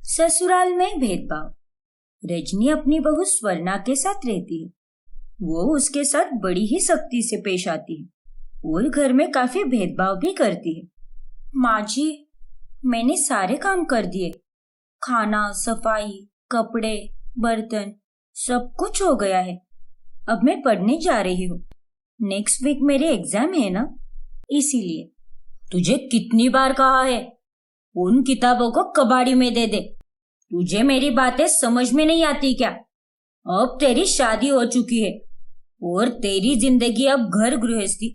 ससुराल में भेदभाव। रजनी अपनी बहू स्वर्णा के साथ रहती है। वो उसके साथ बड़ी ही सख्ती से पेश आती है और घर में काफी भेदभाव भी करती है। माँ जी, मैंने सारे काम कर दिए। खाना, सफाई, कपड़े, बर्तन, सब कुछ हो गया है। अब मैं पढ़ने जा रही हूँ। नेक्स्ट वीक मेरे एग्जाम है ना, इसीलिए। तुझे कितनी बार कहा है उन किताबों को कबाड़ी में दे दे। तुझे मेरी बातें समझ में नहीं आती क्या? अब तेरी शादी हो चुकी है और तेरी जिंदगी अब घर गृहस्थी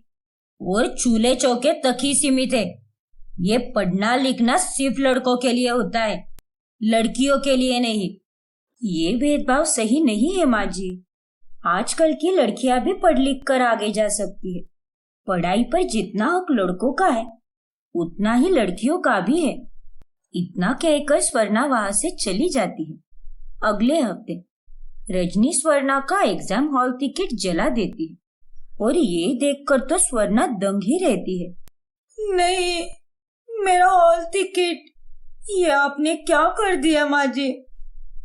और चूल्हे चौके तक ही सीमित है। ये पढ़ना लिखना सिर्फ लड़कों के लिए होता है, लड़कियों के लिए नहीं। ये भेदभाव सही नहीं है माँ जी। आजकल की लड़कियां भी पढ़ लिख कर आगे जा सकती है। पढ़ाई पर जितना हक लड़कों का है उतना ही लड़कियों का भी है। इतना कहकर स्वर्णा वहां से चली जाती है। अगले हफ्ते रजनी स्वर्णा का एग्जाम हॉल टिकट जला देती है और ये देखकर तो स्वर्णा दंग ही रहती है। नहीं, मेरा हॉल टिकट, ये आपने क्या कर दिया माँ जी?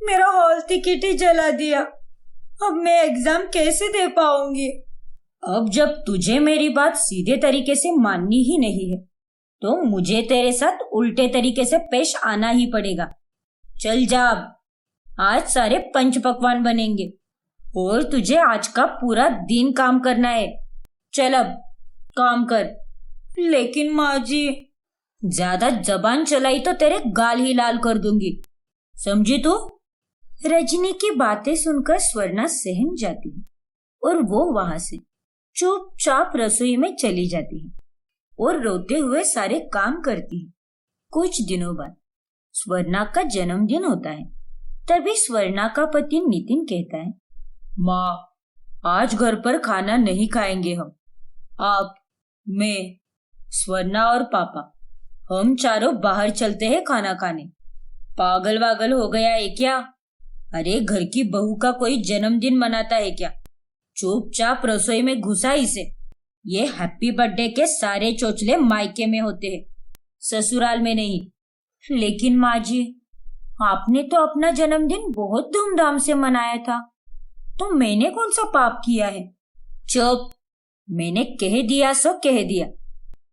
मेरा हॉल टिकट ही जला दिया। अब मैं एग्जाम कैसे दे पाऊंगी? अब जब तुझे मेरी बात सीधे तरीके से माननी ही नहीं है तो मुझे तेरे साथ उल्टे तरीके से पेश आना ही पड़ेगा। चल जा, आज सारे पंच पकवान बनेंगे और तुझे आज का पूरा दिन काम करना है। चल अब काम कर। लेकिन माँ जी, ज्यादा जबान चलाई तो तेरे गाल ही लाल कर दूंगी, समझी तू? रजनी की बातें सुनकर स्वर्णा सहम जाती है और वो वहां से चुपचाप रसोई में चली जाती है और रोते हुए सारे काम करती है। कुछ दिनों बाद स्वर्णा का जन्मदिन होता है। तभी स्वर्णा का पति नितिन कहता है, माँ, आज घर पर खाना नहीं खाएंगे हम। आप, मैं, स्वर्णा और पापा, हम चारों बाहर चलते हैं खाना खाने। पागल वागल हो गया है क्या? अरे घर की बहू का कोई जन्मदिन मनाता है क्या? चुपचाप रसोई में घुसा इसे। ये हैप्पी बर्थडे के सारे चोचले मायके में होते हैं, ससुराल में नहीं। लेकिन माँ जी, आपने तो अपना जन्मदिन बहुत धूमधाम से मनाया था, तो मैंने कौन सा पाप किया है? चुप, मैंने कह दिया सो कह दिया।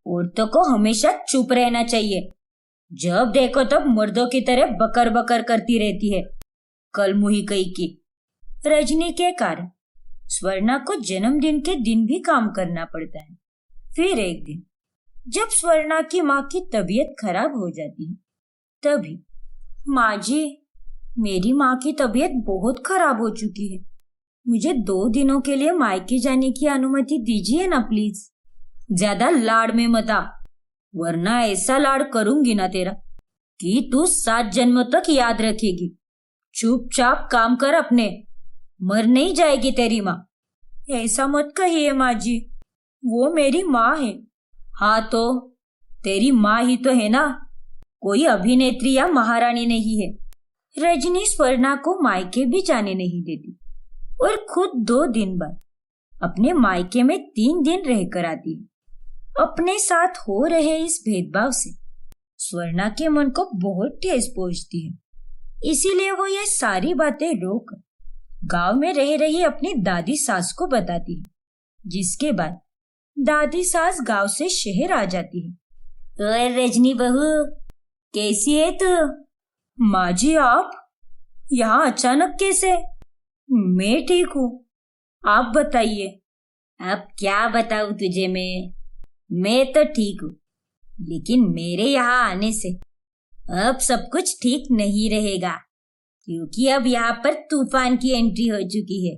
औरतों को हमेशा चुप रहना चाहिए। जब देखो तब मर्दों की तरह बकर बकर करती रहती है, कल मुही कई की। रजनी के कारण स्वर्णा को जन्मदिन के दिन भी काम करना पड़ता है। फिर एक दिन जब स्वर्णा की माँ की तबीयत खराब हो जाती है, तभी, माँ जी, मेरी माँ की तबीयत बहुत खराब हो चुकी है। मुझे 2 दिनों के लिए मायके जाने की अनुमति दीजिए ना प्लीज। ज्यादा लाड़ में मत आ, वरना ऐसा लाड़ करूंगी ना तेरा कि तू 7 जन्मों तक याद रखेगी। चुपचाप काम कर अपने, मर नहीं जाएगी तेरी माँ। ऐसा मत कहिए माँ जी, वो मेरी माँ है। हाँ तो तेरी माँ ही तो है ना, कोई अभिनेत्री या महारानी नहीं है। रजनी स्वर्णा को मायके भी जाने नहीं देती और खुद 2 दिन बाद अपने मायके में 3 दिन रहकर आती है। अपने साथ हो रहे इस भेदभाव से स्वर्णा के मन को बहुत ठेस पहुंचती है। इसीलिए वो ये सारी बातें रोक गांव में रह रही अपनी दादी सास को बताती है, जिसके बाद दादी सास गांव से शहर आ जाती है। ओए रजनी बहू, कैसी है तू? माँ जी, आप यहाँ अचानक कैसे? मैं ठीक हूँ, आप बताइए। अब क्या बताऊँ तुझे? मैं तो ठीक हूँ, लेकिन मेरे यहाँ आने से अब सब कुछ ठीक नहीं रहेगा, क्योंकि अब यहाँ पर तूफान की एंट्री हो चुकी है।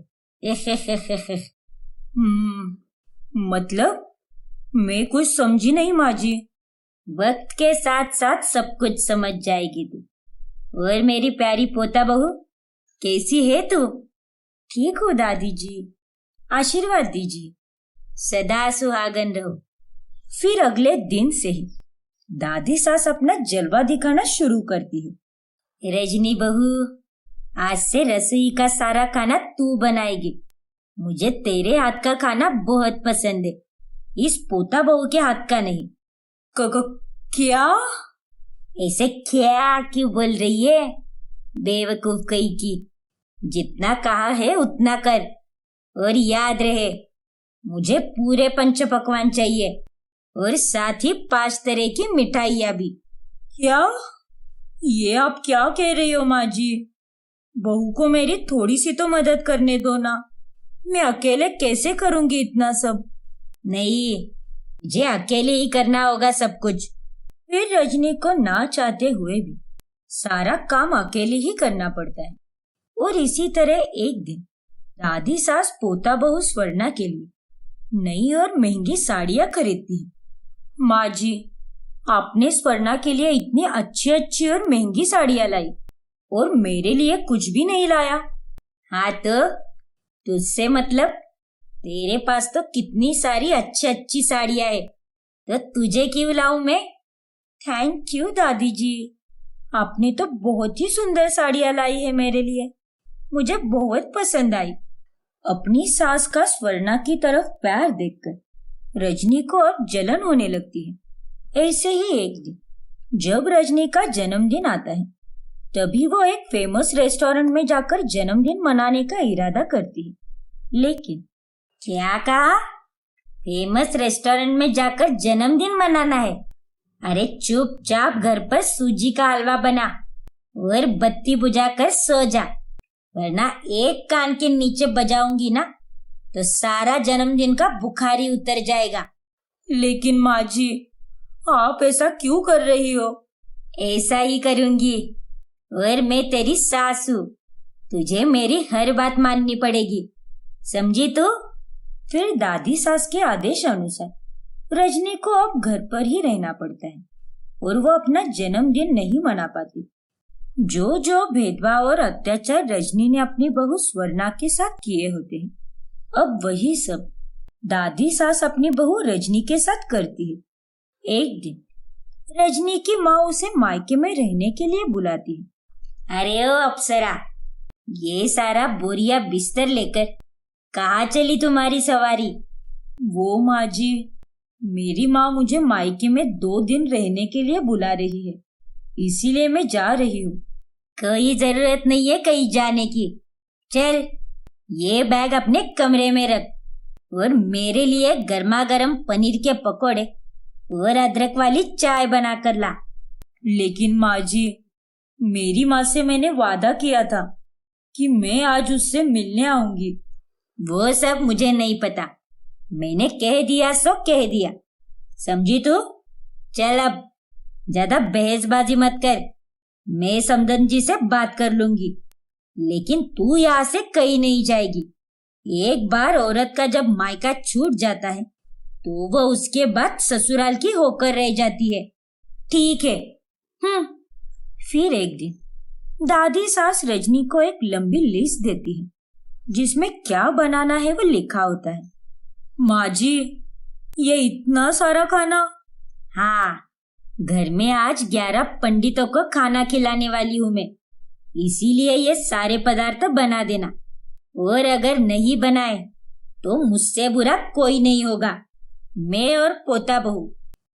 मतलब मैं कुछ समझी नहीं माँ जी। वक्त के साथ साथ सब कुछ समझ जाएगी तू। और मेरी प्यारी पोता बहू, कैसी है तू? ठीक हूँ दादी जी, आशीर्वाद दीजिए। सदा सुहागन रहो। फिर अगले दिन से ही दादी सास अपना जलवा दिखाना शुरू करती है। रजनी बहू, आज से रसोई का सारा खाना तू बनाएगी। मुझे तेरे हाथ का खाना बहुत पसंद है, इस पोता बहू के हाथ का नहीं। क्या? ऐसे क्या क्यों बोल रही है? बेवकूफ कहीं की। जितना कहा है उतना कर, और याद रहे मुझे पूरे पंच पकवान चाहिए, और साथ ही 5 तरह की मिठाइयाँ भी। क्या? ये आप क्या कह रही हो माँ जी? बहू को मेरी थोड़ी सी तो मदद करने दो ना। मैं अकेले कैसे करूंगी इतना सब? नहीं, मुझे अकेले ही करना होगा सब कुछ। फिर रजनी को ना चाहते हुए भी सारा काम अकेले ही करना पड़ता है। और इसी तरह एक दिन दादी सास पोता बहू स्वर्णा के लिए नई और महंगी साड़ियाँ खरीदती है। माँ जी, आपने स्वर्णा के लिए इतनी अच्छी अच्छी और महंगी साड़ियाँ लाई, और मेरे लिए कुछ भी नहीं लाया। हाँ तो तुझसे मतलब? तेरे पास तो कितनी सारी अच्छी अच्छी साड़ियाँ है, तो तुझे क्यों लाऊं मैं? थैंक यू दादी जी, आपने तो बहुत ही सुंदर साड़ियाँ लाई है मेरे लिए। मुझे बहुत पसंद आई। अपनी सास का स्वर्णा की तरफ प्यार देखकर रजनी को अब जलन होने लगती है। ऐसे ही एक दिन जब रजनी का जन्मदिन आता है, तभी वो एक फेमस रेस्टोरेंट में जाकर जन्मदिन मनाने का इरादा करती है। लेकिन क्या कहा? फेमस रेस्टोरेंट में जाकर जन्मदिन मनाना है? अरे चुपचाप घर पर सूजी का हलवा बना और बत्ती बुझाकर सो जा, वरना एक कान के नीचे बजाऊंगी ना तो सारा जन्मदिन का बुखार ही उतर जाएगा। लेकिन माँ जी, आप ऐसा क्यों कर रही हो? ऐसा ही करूंगी, और मैं तेरी सास हूँ, तुझे मेरी हर बात माननी पड़ेगी, समझी तू? फिर दादी सास के आदेश अनुसार रजनी को अब घर पर ही रहना पड़ता है, और वो अपना जन्मदिन नहीं मना पाती। जो जो भेदभाव और अत्याचार रजनी ने अपनी बहू स्वर्णा के साथ किए होते हैं, अब वही सब दादी सास अपनी बहू रजनी के साथ करती है। एक दिन रजनी की माँ उसे मायके में रहने के लिए बुलाती है। अरे ओ अप्सरा, ये सारा बोरिया बिस्तर लेकर कहाँ चली तुम्हारी सवारी? वो माँ जी, मेरी माँ मुझे मायके में 2 दिन रहने के लिए बुला रही है, इसीलिए मैं जा रही हूँ। कोई जरूरत नहीं है कहीं जाने की। चल, ये बैग अपने कमरे में रख, और मेरे लिए गर्मा गर्म पनीर के पकोड़े और अदरक वाली चाय बना कर ला। लेकिन माँ जी, मेरी माँ से मैंने वादा किया था कि मैं आज उससे मिलने आऊंगी। वो सब मुझे नहीं पता, मैंने कह दिया सो कह दिया, समझी तू? चल अब ज्यादा बहसबाजी मत कर, मैं समदन जी से बात कर लूंगी, लेकिन तू यहाँ से कहीं नहीं जाएगी। एक बार औरत का जब मायका छूट जाता है तो वो उसके बाद ससुराल की होकर रह जाती है, ठीक है? फिर एक दिन दादी सास रजनी को एक लंबी लिस्ट देती है, जिसमें क्या बनाना है वो लिखा होता है। माँ जी, ये इतना सारा खाना? हाँ, घर में आज 11 पंडितों को खाना खिलाने वाली हूँ मैं, इसीलिए ये सारे पदार्थ बना देना, और अगर नहीं बनाए तो मुझसे बुरा कोई नहीं होगा। मैं और पोता बहू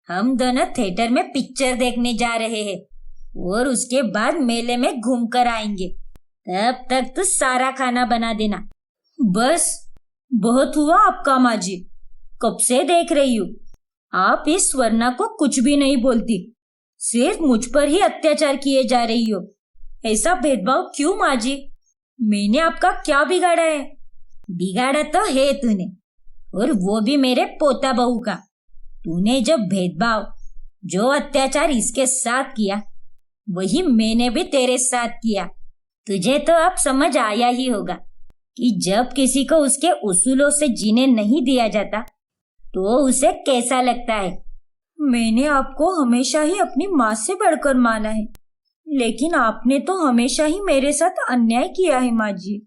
हम दोनों थिएटर में पिक्चर देखने जा रहे हैं, और उसके बाद मेले में घूम कर आएंगे, तब तक तो सारा खाना बना देना। बस बहुत हुआ आपका माँ जी, कब से देख रही हूँ आप इस स्वर्णा को कुछ भी नहीं बोलती, सिर्फ मुझ पर ही अत्याचार किए जा रही हो। ऐसा भेदभाव क्यों माँ जी? मैंने आपका क्या बिगाड़ा है? बिगाड़ा तो है तूने, और वो भी मेरे पोता बहू का। तूने जो भेदभाव, जो अत्याचार इसके साथ किया, वही मैंने भी तेरे साथ किया। तुझे तो अब समझ आया ही होगा कि जब किसी को उसके उसूलों से जीने नहीं दिया जाता तो उसे कैसा लगता है। मैंने आपको हमेशा ही अपनी माँ से बढ़कर माना है, लेकिन आपने तो हमेशा ही मेरे साथ अन्याय किया है माँ जी।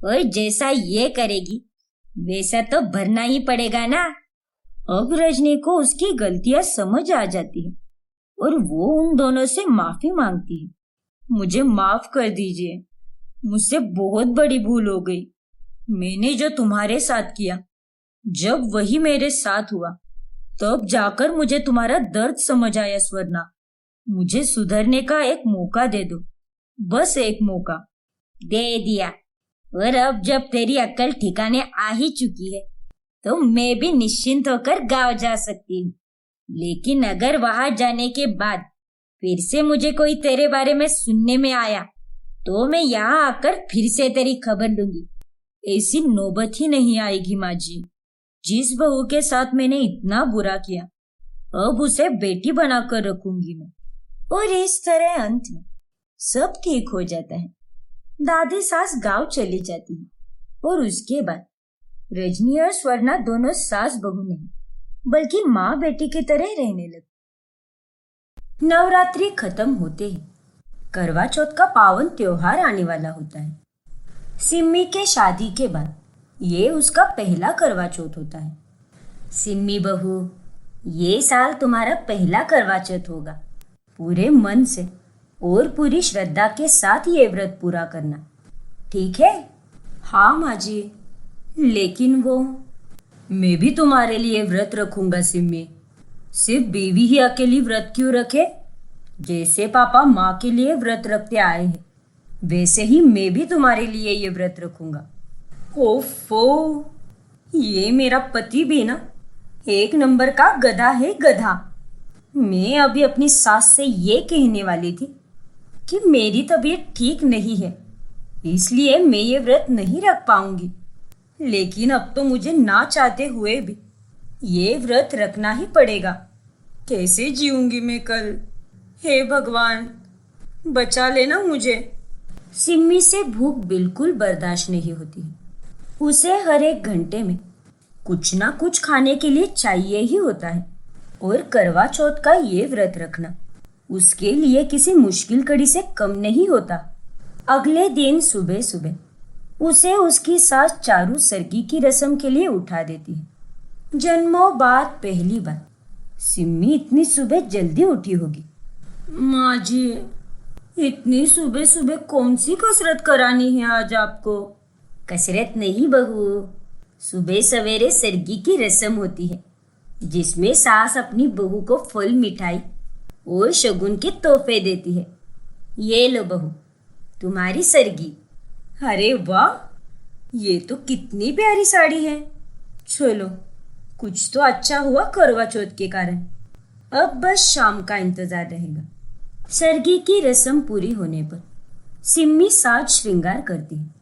और जैसा ये करेगी वैसा तो भरना ही पड़ेगा ना। अब रजनी को उसकी गलतियां समझ आ जाती है, और वो उन दोनों से माफी मांगती है। मुझे माफ कर दीजिए, मुझसे बहुत बड़ी भूल हो गई। मैंने जो तुम्हारे साथ किया, जब वही मेरे साथ हुआ, तब जाकर मुझे तुम्हारा दर्द समझ आया। स्वर्णा, मुझे सुधरने का एक मौका दे दो, बस एक मौका दे दिया, और अब जब तेरी अक्ल ठिकाने आ ही चुकी है तो मैं भी निश्चिंत होकर गांव जा सकती हूँ। लेकिन अगर वहां जाने के बाद फिर से मुझे कोई तेरे बारे में सुनने में आया तो मैं यहाँ आकर फिर से तेरी खबर लूंगी। ऐसी नौबत ही नहीं आएगी माँ जी। जिस बहू के साथ मैंने इतना बुरा किया, अब उसे बेटी बनाकर रखूंगी मैं। और इस तरह अंत में सब ठीक हो जाता है। दादी सास गांव चली जाती है और उसके बाद रजनी और स्वर्णा दोनों सास बहू नहीं बल्कि माँ बेटी की तरह रहने लगी। नवरात्रि खत्म होते ही करवा चौथ का पावन त्योहार आने वाला होता है। सिम्मी के शादी के बाद ये उसका पहला करवा चौथ होता है। सिम्मी बहू, ये साल तुम्हारा पहला करवा चौथ होगा। पूरे मन से और पूरी श्रद्धा के साथ ये व्रत पूरा करना, ठीक है? हाँ माँ जी, लेकिन वो मैं भी तुम्हारे लिए व्रत रखूंगा सिम्मी। सिर्फ बीवी ही अकेली व्रत क्यों रखे? जैसे पापा माँ के लिए व्रत रखते आए हैं वैसे ही मैं भी तुम्हारे लिए ये व्रत रखूंगा। ओफो, ये मेरा पति भी ना एक नंबर का गधा है, गधा। मैं अभी अपनी सास से ये कहने वाली थी कि मेरी तबीयत ठीक नहीं है, इसलिए मैं ये व्रत नहीं रख पाऊंगी। लेकिन अब तो मुझे ना चाहते हुए भी ये व्रत रखना ही पड़ेगा। कैसे जीऊंगी मैं कल? हे भगवान, बचा लेना मुझे। सिम्मी से भूख बिल्कुल बर्दाश्त नहीं होती। उसे हर एक घंटे में कुछ ना कुछ खाने के लिए चाहिए ही होता है। और करवा चौथ का ये व्रत रखना उसके लिए किसी मुश्किल कड़ी से कम नहीं होता। अगले दिन सुबह सुबह उसे उसकी सास चारू सरगी की रस्म के लिए उठा देती है। जन्मों बाद पहली बार सिम्मी इतनी सुबह जल्दी उठी होगी। माँ जी, इतनी सुबह सुबह कौन सी कसरत करानी है आज आपको? कसरत नहीं बहू, सुबह सवेरे सरगी की रस्म होती है जिसमें सास अपनी बहू को फल मिठाई और शगुन के तोहफे देती है। ये लो बहू, तुम्हारी सरगी। अरे वाह, ये तो कितनी प्यारी साड़ी है। चलो, कुछ तो अच्छा हुआ करवा चौथ के कारण। अब बस शाम का इंतजार रहेगा। सरगी की रस्म पूरी होने पर सिम्मी साज श्रृंगार करती है।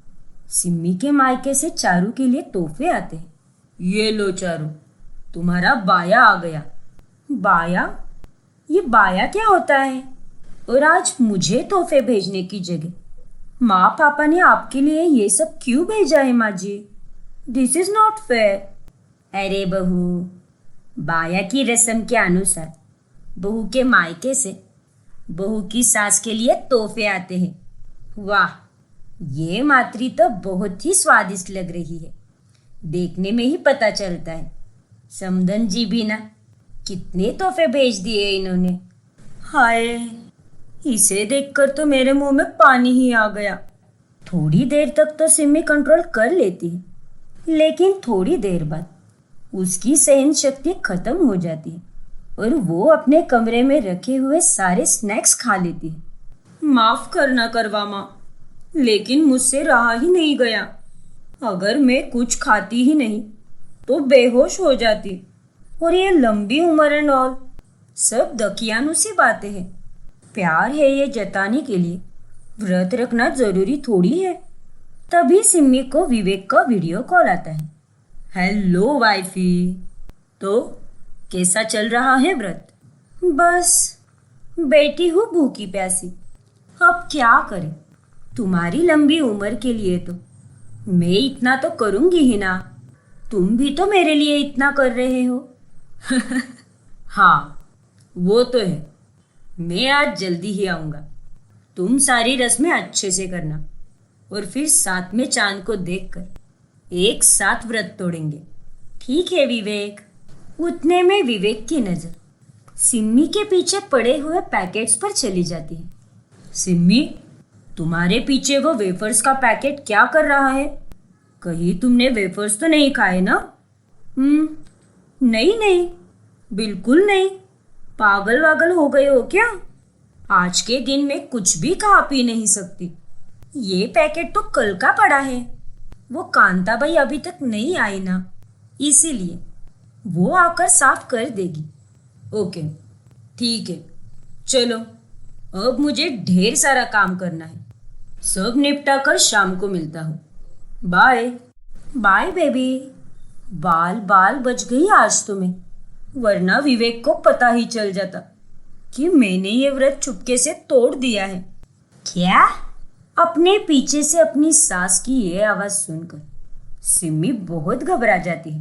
सिम्मी के मायके से चारू के लिए तोहफे आते हैं। ये लो चारू, तुम्हारा बाया आ गया। बाया? ये बाया क्या होता है? और आज मुझे तोहफे भेजने की जगह माँ पापा ने आपके लिए ये सब क्यों भेजा है माँ जी? This is not fair. अरे बहू, बाया की रस्म के अनुसार बहू के मायके से बहू की सास के लिए तोहफे आते हैं। वाह, ये मातरी तो बहुत ही स्वादिष्ट लग रही है। देखने में ही पता चलता है। समधन जी भी ना कितने तोहफे भेज दिए इन्होंने। हाय, इसे देखकर तो मेरे मुंह में पानी ही आ गया। थोड़ी देर तक तो सिम्मी कंट्रोल कर लेती है, लेकिन थोड़ी देर बाद उसकी सहन शक्ति खत्म हो जाती है और वो अपने कमरे में रखे हुए सारे स्नैक्स खा लेती है। माफ करना करवा माँ, लेकिन मुझसे रहा ही नहीं गया। अगर मैं कुछ खाती ही नहीं तो बेहोश हो जाती। और ये लंबी उम्र एंड ऑल सब दकियानुसी बातें हैं। प्यार है ये जताने के लिए व्रत रखना जरूरी थोड़ी है। तभी सिम्मी को विवेक का वीडियो कॉल आता है। हेलो वाइफी, तो कैसा चल रहा है व्रत? बस बैठी हूँ भूखी प्यासी। अब क्या करें, तुम्हारी लंबी उम्र के लिए तो मैं इतना तो करूंगी ही ना। तुम भी तो मेरे लिए इतना कर रहे हो। हाँ, वो तो है। मैं आज जल्दी ही आऊँगा। तुम सारी रस्में अच्छे से करना और फिर साथ में चांद को देखकर एक साथ व्रत तोड़ेंगे। ठीक है विवेक। उतने में विवेक की नजर सिम्मी के पीछे पड़े हुए पैकेट्स पर चली जाती है। सिम्मी, तुम्हारे पीछे वो वेफर्स का पैकेट क्या कर रहा है? कहीं तुमने वेफर्स तो नहीं खाए ना? नहीं नहीं, बिल्कुल नहीं। पागल वागल हो गए हो क्या? आज के दिन में कुछ भी खा पी नहीं सकती। ये पैकेट तो कल का पड़ा है। वो कांताबाई अभी तक नहीं आई ना, इसीलिए वो आकर साफ कर देगी। ओके, ठीक है, चलो अब मुझे ढेर सारा काम करना है। सब निपटा कर शाम को मिलता हूँ। बाय। Bye baby. बाल बाल बच गई आज तुम्हें, वरना विवेक को पता ही चल जाता कि मैंने ये व्रत चुपके से तोड़ दिया है। क्या? अपने पीछे से अपनी सास की ये आवाज सुनकर सिमी बहुत घबरा जाती है।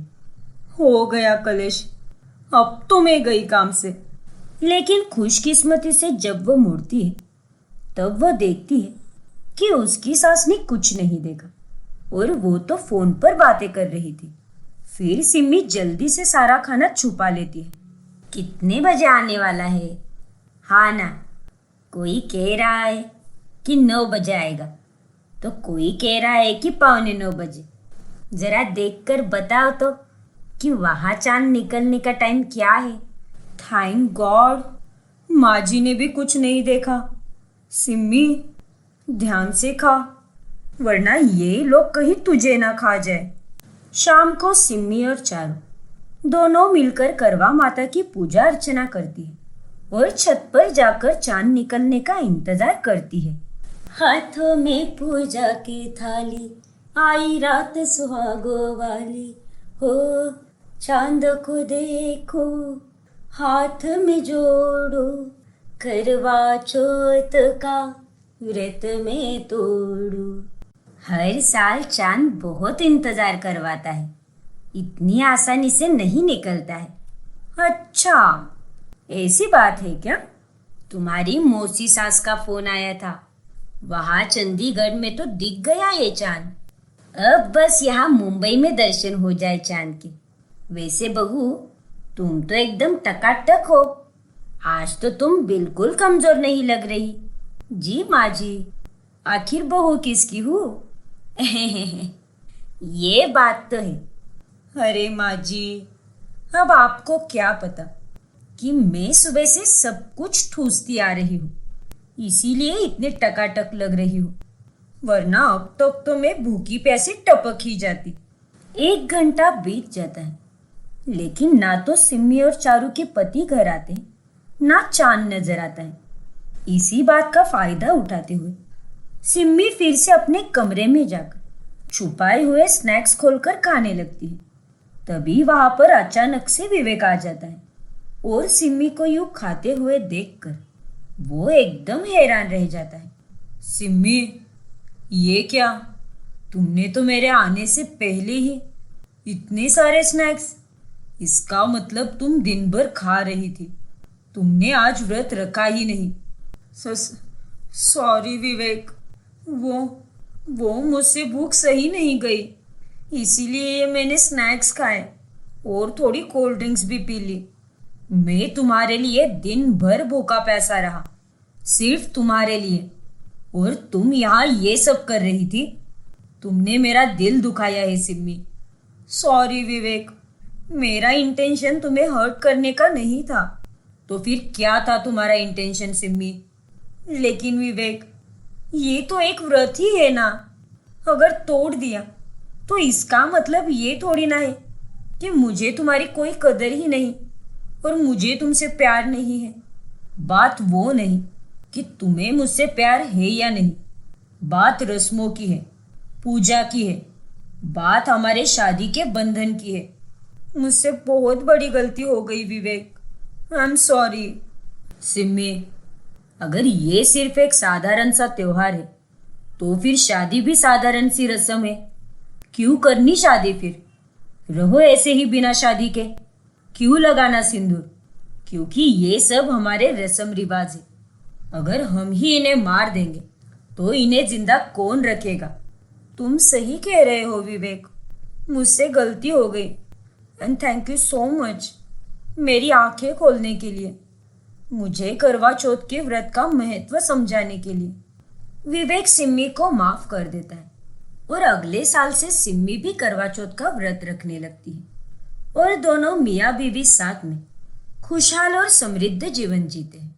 हो गया कलेश, अब तो मैं गई काम से। लेकिन खुशकिस्मती से जब वो मुड़ती है तब वो देखती है कि उसकी सास ने कुछ नहीं देखा और वो तो फोन पर बातें कर रही थी। फिर सिमी जल्दी से सारा खाना छुपा लेती है। कितने बजे आने वाला है? हाँ ना, कोई कह रहा है कि 9 बजे आएगा, तो कोई कह रहा है कि 8:45 बजे। जरा देखकर बताओ तो कि वहां चांद निकलने का टाइम क्या है। थैंक गॉड, माँ जी ने भी कुछ नहीं देखा। सिम्मी, ध्यान से खा, वरना ये लोग कहीं तुझे ना खा जाए। शाम को सिम्मी और चारू दोनों मिलकर करवा माता की पूजा अर्चना करती है और छत पर जाकर चांद निकलने का इंतजार करती है। हाथों में पूजा की थाली, आई रात सुहागो वाली, हो चांद को देखो, हाथ में जोड़ो, करवा चौथ का व्रत में तोड़ो। हर साल चांद बहुत इंतजार करवाता है, इतनी आसानी से नहीं निकलता है। अच्छा, ऐसी बात है क्या? तुम्हारी मौसी सास का फोन आया था, वहां चंडीगढ़ में तो दिख गया है चांद। अब बस यहाँ मुंबई में दर्शन हो जाए चांद के। वैसे बहू, तुम तो एकदम टकाटक हो। आज तो तुम बिल्कुल कमजोर नहीं लग रही। जी माँ जी, आखिर बहू किसकी हूँ? ये बात तो है। अरे माँ जी, अब आपको क्या पता कि मैं सुबह से सब कुछ ठूसती आ रही हूँ, इसीलिए इतने टकाटक लग रही हूँ, वरना अब तक तो मैं भूखी प्यासी टपक ही जाती। 1 घंटा बीत जाता है, लेकिन ना तो सिम्मी और चारू के पति घर आते हैं, ना चांद नजर आता है। इसी बात का फायदा उठाते हुए सिम्मी फिर से अपने कमरे में जाकर छुपाए हुए स्नैक्स खोलकर खाने लगती है। तभी वहां पर अचानक से विवेक आ जाता है और सिम्मी को यूं खाते हुए देखकर वो एकदम हैरान रह जाता है। सिम्मी, ये क्या? तुमने तो मेरे आने से पहले ही इतने सारे स्नैक्स। इसका मतलब तुम दिन भर खा रही थी, तुमने आज व्रत रखा ही नहीं। सॉरी विवेक, वो मुझसे भूख सही नहीं गई, इसीलिए मैंने स्नैक्स खाए और थोड़ी कोल्ड ड्रिंक्स भी पी ली। मैं तुम्हारे लिए दिन भर भूखा प्यासा रहा, सिर्फ तुम्हारे लिए, और तुम यहाँ ये सब कर रही थी। तुमने मेरा दिल दुखाया है सिम्मी। सॉरी विवेक, मेरा इंटेंशन तुम्हें हर्ट करने का नहीं था। तो फिर क्या था तुम्हारा इंटेंशन सिम्मी? लेकिन विवेक, ये तो एक व्रत ही है ना, अगर तोड़ दिया तो इसका मतलब ये थोड़ी ना है कि मुझे तुम्हारी कोई कदर ही नहीं और मुझे तुमसे प्यार नहीं है। बात वो नहीं कि तुम्हें मुझसे प्यार है या नहीं, बात रस्मों की है, पूजा की है, बात हमारे शादी के बंधन की है। मुझसे बहुत बड़ी गलती हो गई विवेक, आई एम सॉरी। सिम्मी, अगर ये सिर्फ एक साधारण सा त्योहार है तो फिर शादी भी साधारण सी रस्म है। क्यों करनी शादी फिर? रहो ऐसे ही बिना शादी के। क्यों लगाना सिंदूर? क्योंकि ये सब हमारे रस्म रिवाज है। अगर हम ही इन्हें मार देंगे तो इन्हें जिंदा कौन रखेगा? तुम सही कह रहे हो विवेक, मुझसे गलती हो गई, and thank you so much मेरी आंखें खोलने के लिए, मुझे करवा चौथ के व्रत का महत्व समझाने के लिए। विवेक सिम्मी को माफ कर देता है और अगले साल से सिम्मी भी करवा चौथ का व्रत रखने लगती है और दोनों मियाँ बीवी साथ में खुशहाल और समृद्ध जीवन जीते हैं।